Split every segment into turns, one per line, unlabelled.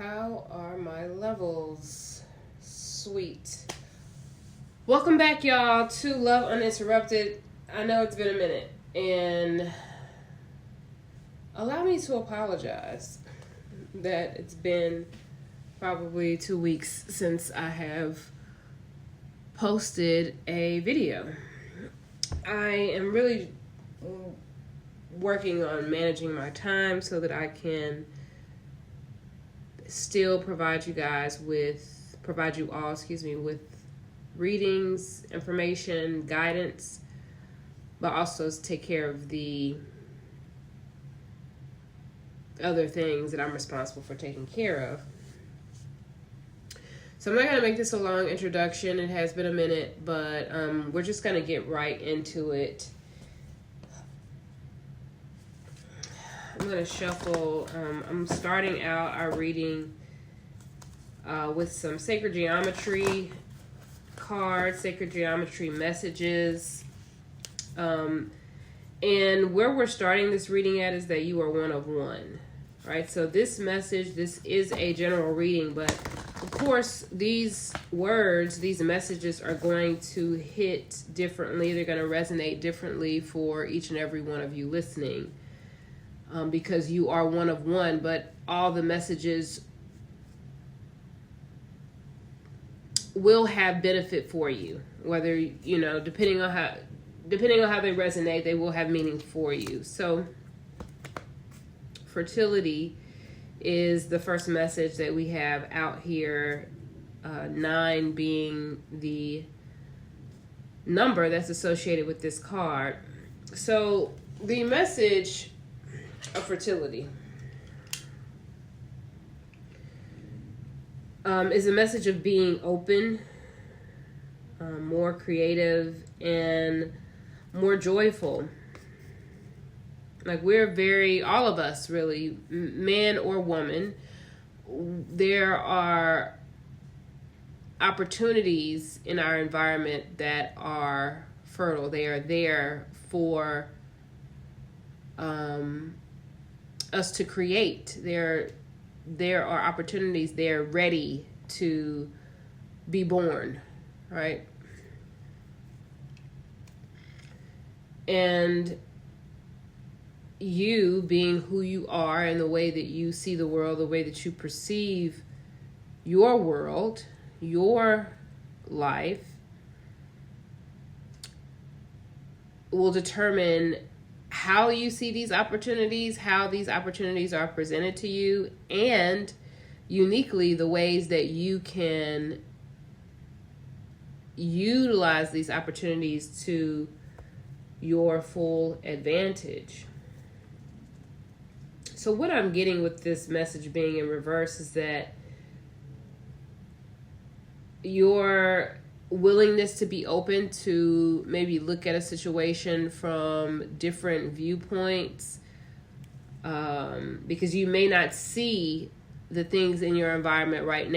How are my levels? Sweet. Welcome back, y'all, to Love Uninterrupted. I know it's been a minute, and allow me to apologize that it's been probably 2 weeks since I have posted a video. I am really working on managing my time so that I can still provide you all with readings, information, guidance, but also take care of the other things that I'm responsible for taking care of. So I'm not going to make this a long introduction. It has been a minute, but we're just going to get right into it. I'm going to shuffle. I'm starting out our reading with some sacred geometry cards, sacred geometry messages. And where we're starting this reading at is that you are one of one, right? So this is a general reading, but of course, these words, these messages are going to hit differently. They're going to resonate differently for each and every one of you listening. Because you are one of one, but all the messages will have benefit for you. Whether, depending on how they resonate, they will have meaning for you. So, fertility is the first message that we have out here. 9 being the number that's associated with this card. So, the message of fertility is a message of being open, more creative, and more joyful. Like all of us really, man or woman, there are opportunities in our environment that are fertile. They are there for us to create. There are opportunities there ready to be born, right? And you being who you are and the way that you see the world, the way that you perceive your world, your life, will determine how you see these opportunities, how these opportunities are presented to you, and uniquely the ways that you can utilize these opportunities to your full advantage. So what I'm getting with this message being in reverse is that your willingness to be open to maybe look at a situation from different viewpoints, because you may not see the things in your environment right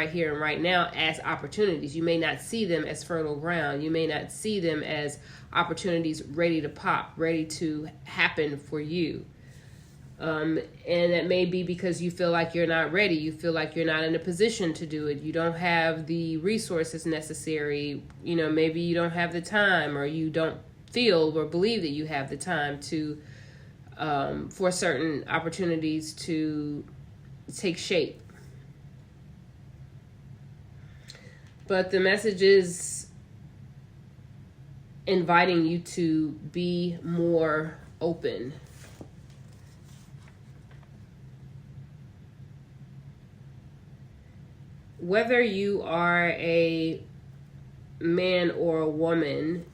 here and right now as opportunities. You may not see them as fertile ground. You may not see them as opportunities ready to pop, ready to happen for you. And that may be because you feel like you're not ready. You feel like you're not in a position to do it. You don't have the resources necessary. Maybe you don't have the time, or you don't feel or believe that you have the time to, for certain opportunities to take shape. But the message is inviting you to be more open. Whether you are a man or a woman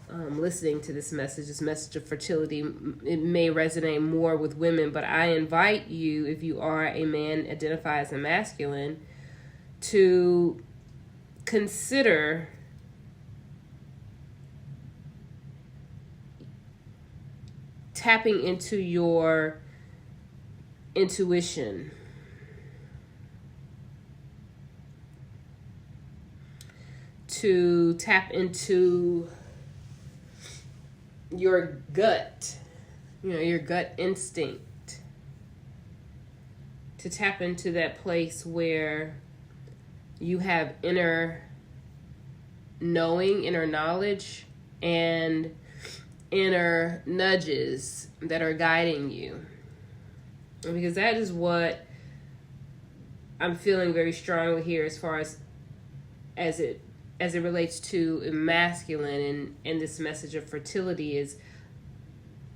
listening to this message of fertility, it may resonate more with women, but I invite you, if you are a man, identify as a masculine, to consider tapping into your intuition. To tap into your gut, your gut instinct, to tap into that place where you have inner knowing, inner knowledge, and inner nudges that are guiding you. Because that is what I'm feeling very strongly here as far as it relates to masculine and this message of fertility. Is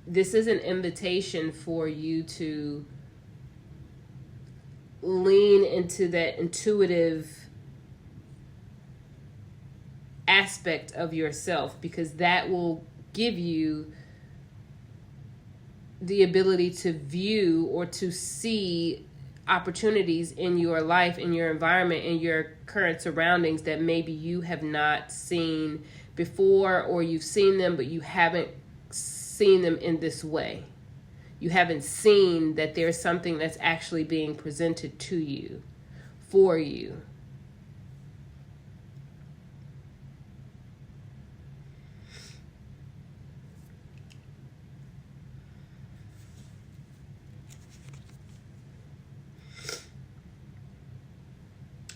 this is an invitation for you to lean into that intuitive aspect of yourself, because that will give you the ability to view or to see opportunities in your life, in your environment, in your current surroundings that maybe you have not seen before, or you've seen them but you haven't seen them in this way. You haven't seen that there's something that's actually being presented to you, for you.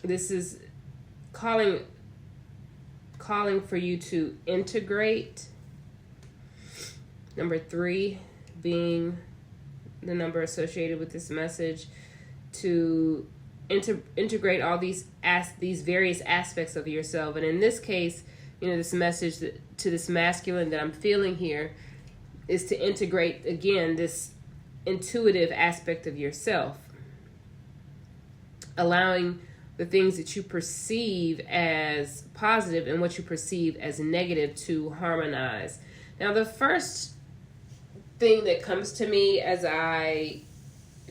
This is calling for you to integrate. Number 3 being the number associated with this message, to integrate all these various aspects of yourself. And in this case, this message to this masculine that I'm feeling here is to integrate, again, this intuitive aspect of yourself, allowing the things that you perceive as positive and what you perceive as negative to harmonize. Now, the first thing that comes to me as I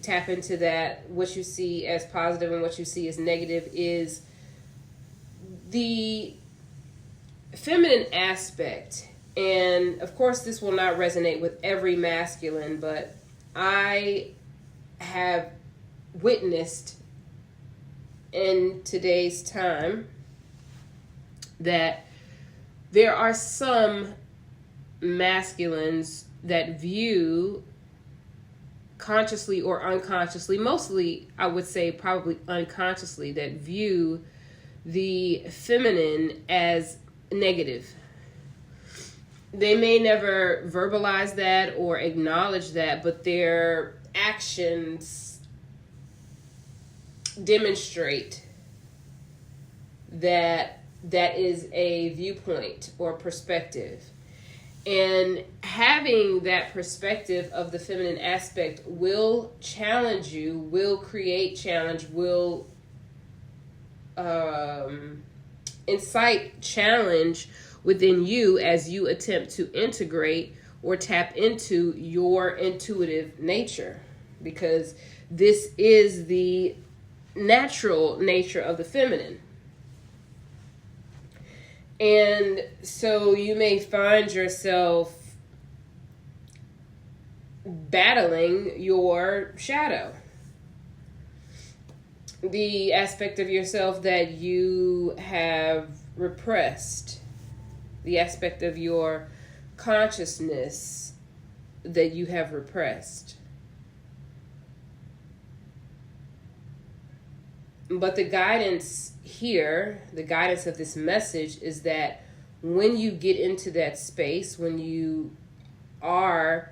tap into that, what you see as positive and what you see as negative, is the feminine aspect. And of course, this will not resonate with every masculine, but I have witnessed in today's time that there are some masculines that view, consciously or unconsciously, mostly I would say probably unconsciously, that view the feminine as negative. They may never verbalize that or acknowledge that, but their actions demonstrate that is a viewpoint or perspective. And having that perspective of the feminine aspect will challenge you, will create challenge, will incite challenge within you as you attempt to integrate or tap into your intuitive nature, because this is the natural nature of the feminine. And so you may find yourself battling your shadow, the aspect of yourself that you have repressed, the aspect of your consciousness that you have repressed. But the guidance here, the guidance of this message, is that when you get into that space, when you are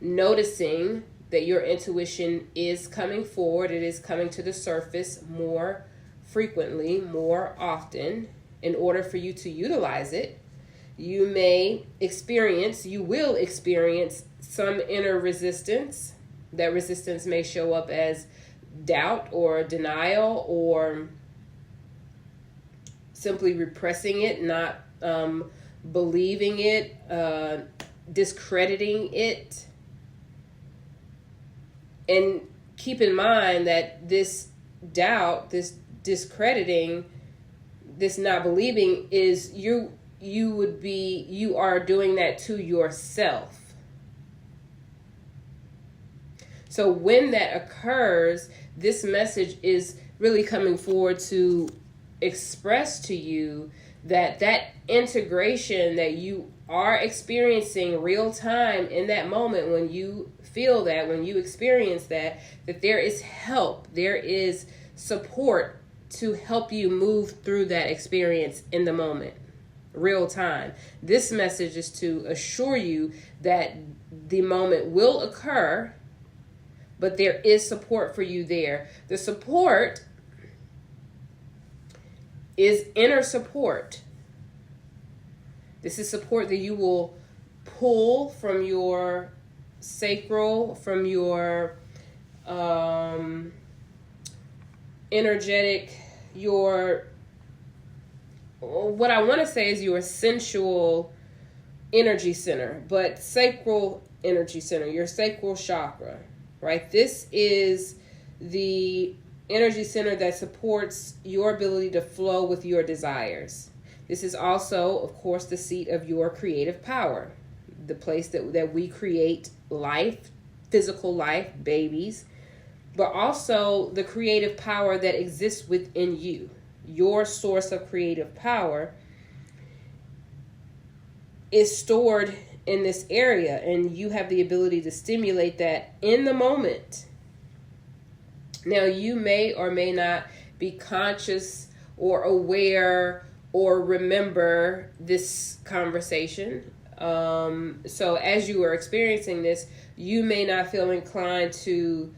noticing that your intuition is coming forward, it is coming to the surface more frequently, more often, in order for you to utilize it, you will experience some inner resistance. That resistance may show up as doubt or denial, or simply repressing it, not believing it, discrediting it. And keep in mind that this doubt, this discrediting, this not believing is you are doing that to yourself. So when that occurs, this message is really coming forward to express to you that integration that you are experiencing real time in that moment, when you feel that, when you experience that there is help, there is support to help you move through that experience in the moment, real time. This message is to assure you that the moment will occur, but there is support for you there. The support is inner support. This is support that you will pull from your sacral, from your energetic, your, what I want to say is your sensual energy center, but sacral energy center, your sacral chakra, right? This is the energy center that supports your ability to flow with your desires. This is also, of course, the seat of your creative power, the place that we create life, physical life, babies, but also the creative power that exists within you. Your source of creative power is stored in this area, and you have the ability to stimulate that in the moment. Now, you may or may not be conscious or aware or remember this conversation. So as you are experiencing this, you may not feel inclined to,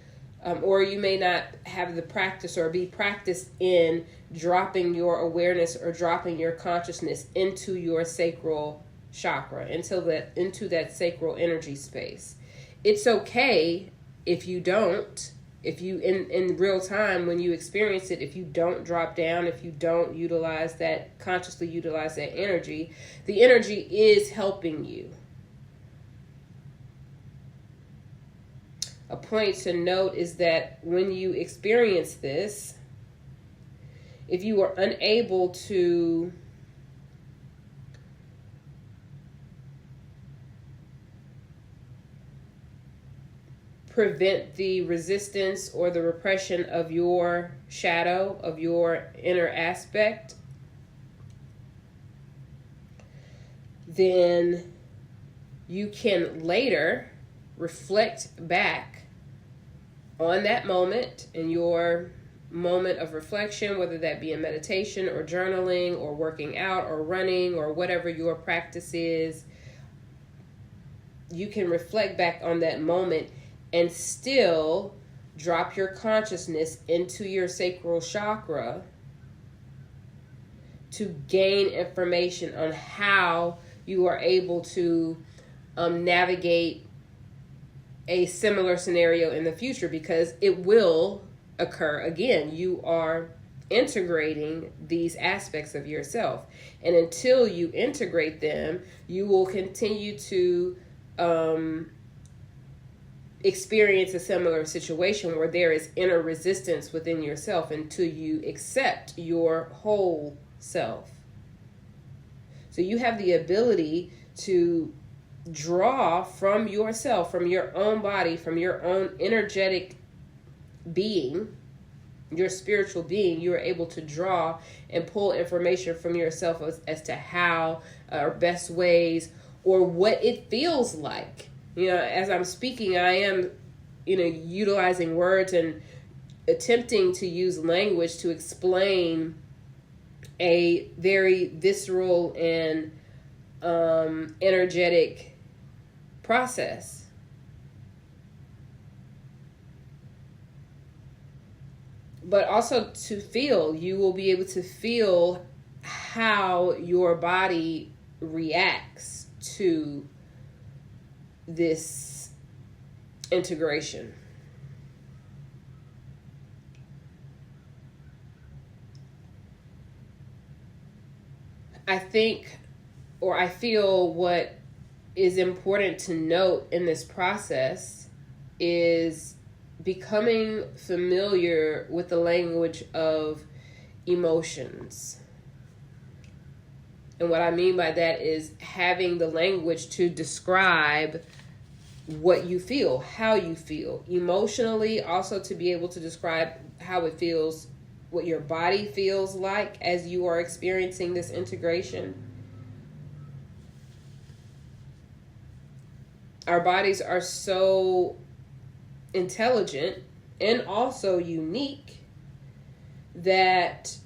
or you may not have the practice or be practiced in dropping your awareness or dropping your consciousness into your sacral chakra, into that sacral energy space. It's okay if you don't. If you, in real time, when you experience it, if you don't drop down, if you don't utilize that, consciously utilize that energy, the energy is helping you. A point to note is that when you experience this, if you are unable to prevent the resistance or the repression of your shadow, of your inner aspect, then you can later reflect back on that moment, in your moment of reflection, whether that be in meditation or journaling or working out or running or whatever your practice is. You can reflect back on that moment and still drop your consciousness into your sacral chakra to gain information on how you are able to navigate a similar scenario in the future, because it will occur again. You are integrating these aspects of yourself, and until you integrate them, you will continue to experience a similar situation where there is inner resistance within yourself until you accept your whole self. So you have the ability to draw from yourself, from your own body, from your own energetic being, your spiritual being. You are able to draw and pull information from yourself as to how, or best ways, or what it feels like. As I'm speaking, I am, utilizing words and attempting to use language to explain a very visceral and energetic process. But also to feel, you will be able to feel how your body reacts to this integration. I feel what is important to note in this process is becoming familiar with the language of emotions. And what I mean by that is having the language to describe what you feel, how you feel emotionally, also to be able to describe how it feels, what your body feels like as you are experiencing this integration. Our bodies are so intelligent and also unique that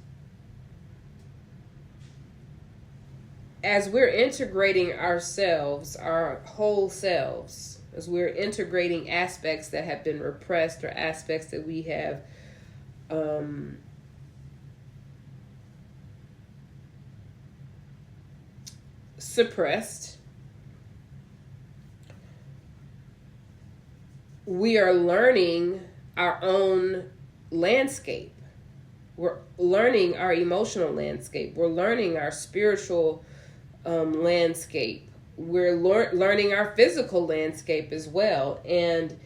as we're integrating ourselves, our whole selves, as we're integrating aspects that have been repressed or aspects that we have suppressed, we are learning our own landscape. We're learning our emotional landscape. We're learning our spiritual landscape. We're learning our physical landscape as well. And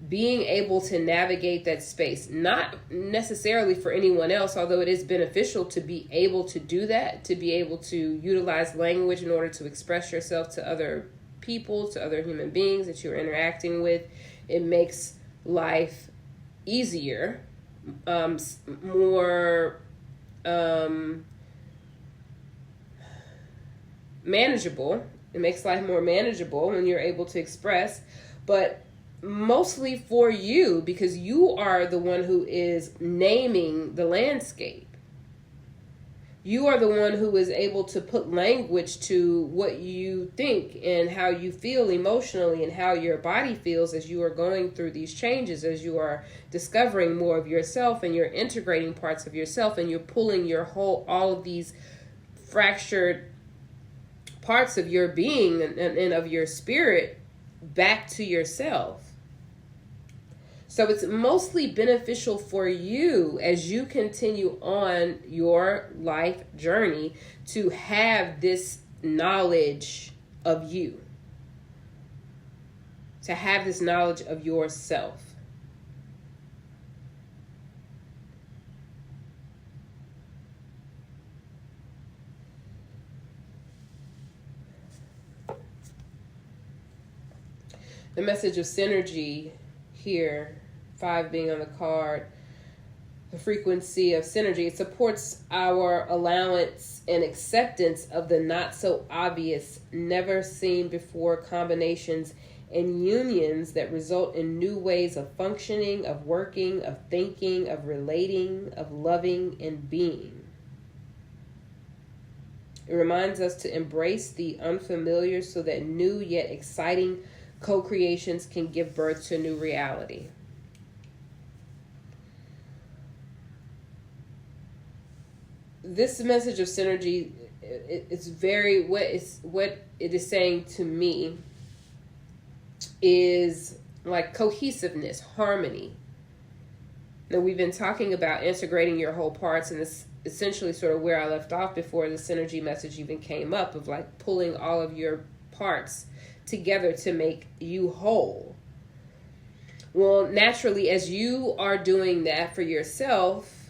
being able to navigate that space, not necessarily for anyone else, although it is beneficial to be able to do that, to be able to utilize language in order to express yourself to other people, to other human beings that you're interacting with. It makes life easier, more manageable. It makes life more manageable when you're able to express, but mostly for you, because you are the one who is naming the landscape. You are the one who is able to put language to what you think and how you feel emotionally and how your body feels as you are going through these changes, as you are discovering more of yourself and you're integrating parts of yourself and you're pulling all of these fractured parts of your being and of your spirit back to yourself. So it's mostly beneficial for you as you continue on your life journey to have this knowledge of you, to have this knowledge of yourself. The message of synergy here, 5 being on the card, the frequency of synergy, it supports our allowance and acceptance of the not so obvious, never seen before combinations and unions that result in new ways of functioning, of working, of thinking, of relating, of loving and being. It reminds us to embrace the unfamiliar so that new yet exciting co-creations can give birth to a new reality. This message of synergy, it's very, what it is saying to me is like cohesiveness, harmony. Now, we've been talking about integrating your whole parts, and this essentially sort of where I left off before the synergy message even came up, of like pulling all of your parts together to make you whole. Well, naturally, as you are doing that for yourself,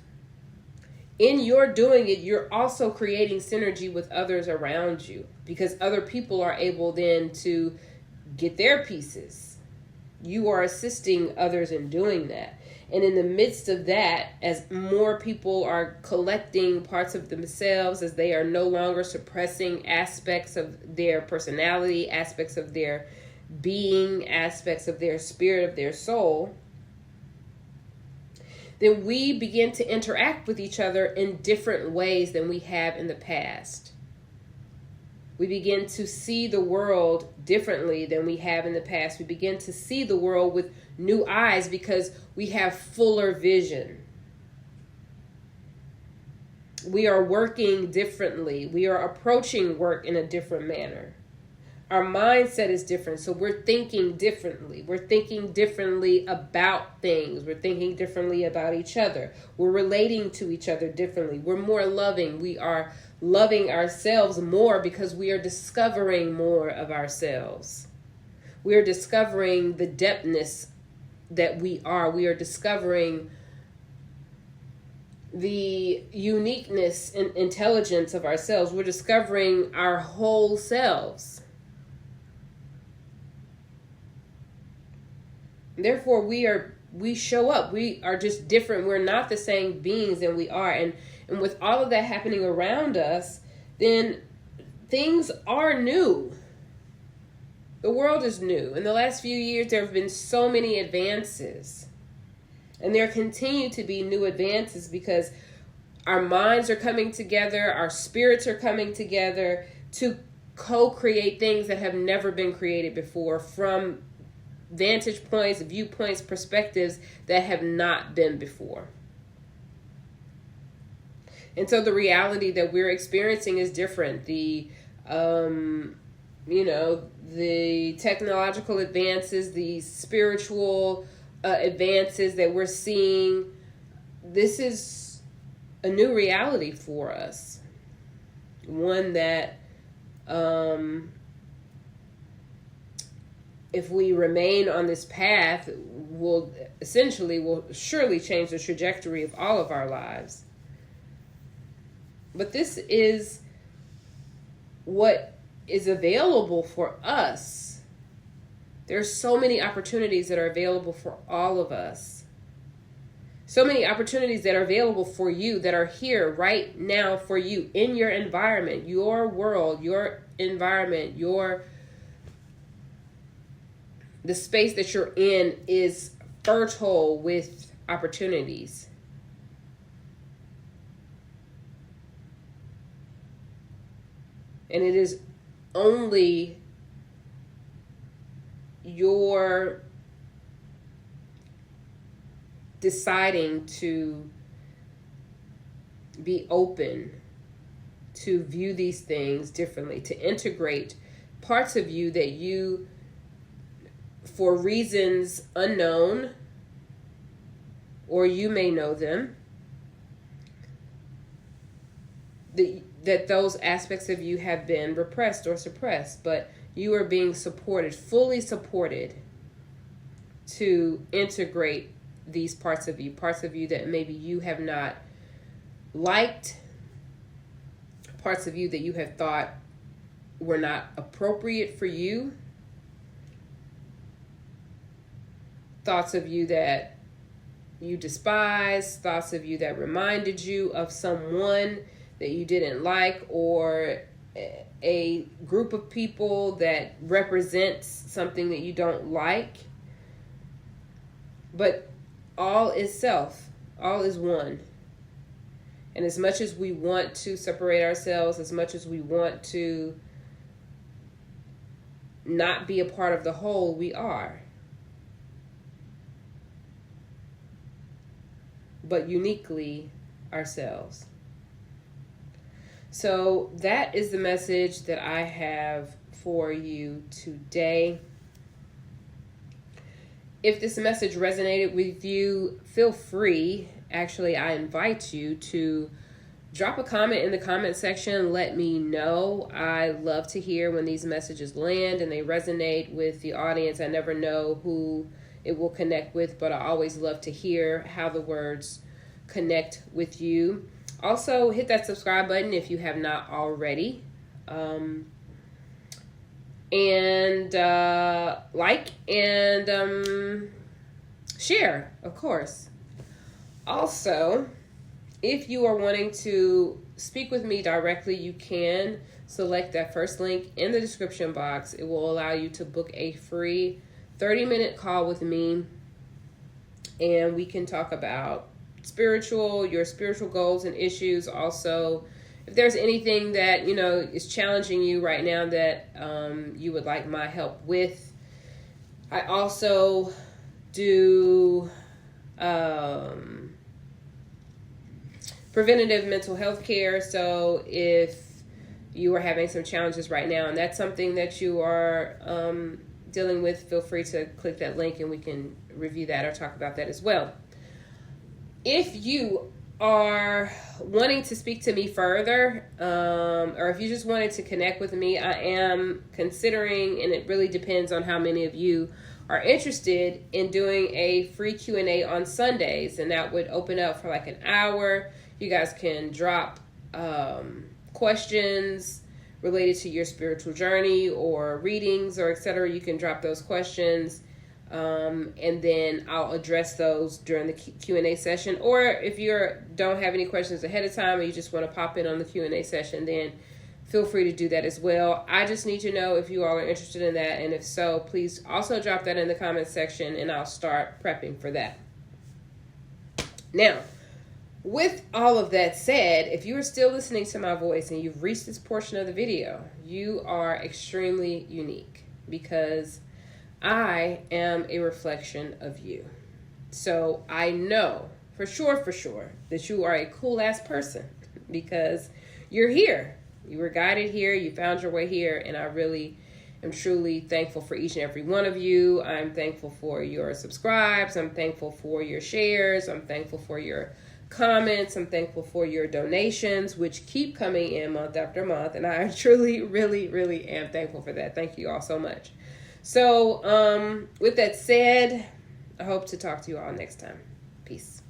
in your doing it, you're also creating synergy with others around you, because other people are able then to get their pieces. You are assisting others in doing that. And in the midst of that, as more people are collecting parts of themselves, as they are no longer suppressing aspects of their personality, aspects of their being, aspects of their spirit, of their soul, then we begin to interact with each other in different ways than we have in the past. We begin to see the world differently than we have in the past. We begin to see the world with new eyes because we have fuller vision. We are working differently. We are approaching work in a different manner. Our mindset is different, so we're thinking differently. We're thinking differently about things. We're thinking differently about each other. We're relating to each other differently. We're more loving. We are loving ourselves more because we are discovering more of ourselves. We are discovering the depthness that we are. We are discovering the uniqueness and intelligence of ourselves. We're discovering our whole selves. Therefore, we show up. We are just different. We're not the same beings than we are. And with all of that happening around us, then things are new. The world is new. In the last few years, there have been so many advances. And there continue to be new advances because our minds are coming together, our spirits are coming together to co-create things that have never been created before from vantage points, viewpoints, perspectives that have not been before. And so the reality that we're experiencing is different. The technological advances, the spiritual advances that we're seeing, this is a new reality for us. One that if we remain on this path will surely change the trajectory of all of our lives. But this is what is available for us. There's so many opportunities that are available for all of us. So many opportunities that are available for you, that are here right now for you in your environment, your world, your environment, the space that you're in is fertile with opportunities. And it is only your deciding to be open to view these things differently, to integrate parts of you that you, for reasons unknown, or you may know them, that those aspects of you have been repressed or suppressed, but you are being supported, fully supported, to integrate these parts of you that maybe you have not liked, parts of you that you have thought were not appropriate for you, thoughts of you that you despise, thoughts of you that reminded you of someone that you didn't like, or a group of people that represents something that you don't like. But all is self, all is one. And as much as we want to separate ourselves, as much as we want to not be a part of the whole, we are. But uniquely ourselves. So that is the message that I have for you today. If this message resonated with you, feel free. Actually, I invite you to drop a comment in the comment section. Let me know. I love to hear when these messages land and they resonate with the audience. I never know who it will connect with, but I always love to hear how the words connect with you. Also, hit that subscribe button if you have not already. And like and share, of course. Also, if you are wanting to speak with me directly, you can select that first link in the description box. It will allow you to book a free 30-minute call with me, and we can talk about your spiritual goals and issues. Also, if there's anything that is challenging you right now that you would like my help with. I also do preventative mental health care. So if you are having some challenges right now and that's something that you are dealing with, feel free to click that link and we can review that or talk about that as well. If you are wanting to speak to me further, or if you just wanted to connect with me, I am considering, and it really depends on how many of you are interested, in doing a free Q&A on Sundays, and that would open up for like an hour. You guys can drop questions related to your spiritual journey or readings or etc. You can drop those questions. And then I'll address those during the Q&A session. Or if you don't have any questions ahead of time and you just want to pop in on the Q&A session, then feel free to do that as well. I just need to know if you all are interested in that, and if so, please also drop that in the comment section, and I'll start prepping for that. Now, with all of that said, if you are still listening to my voice and you've reached this portion of the video, you are extremely unique because I am a reflection of you. So I know for sure that you are a cool ass person because you're here. You were guided here. You found your way here. And I really am truly thankful for each and every one of you. I'm thankful for your subscribes. I'm thankful for your shares. I'm thankful for your comments. I'm thankful for your donations, which keep coming in month after month. And I truly, really am thankful for that. Thank you all so much. So with that said, I hope to talk to you all next time. Peace.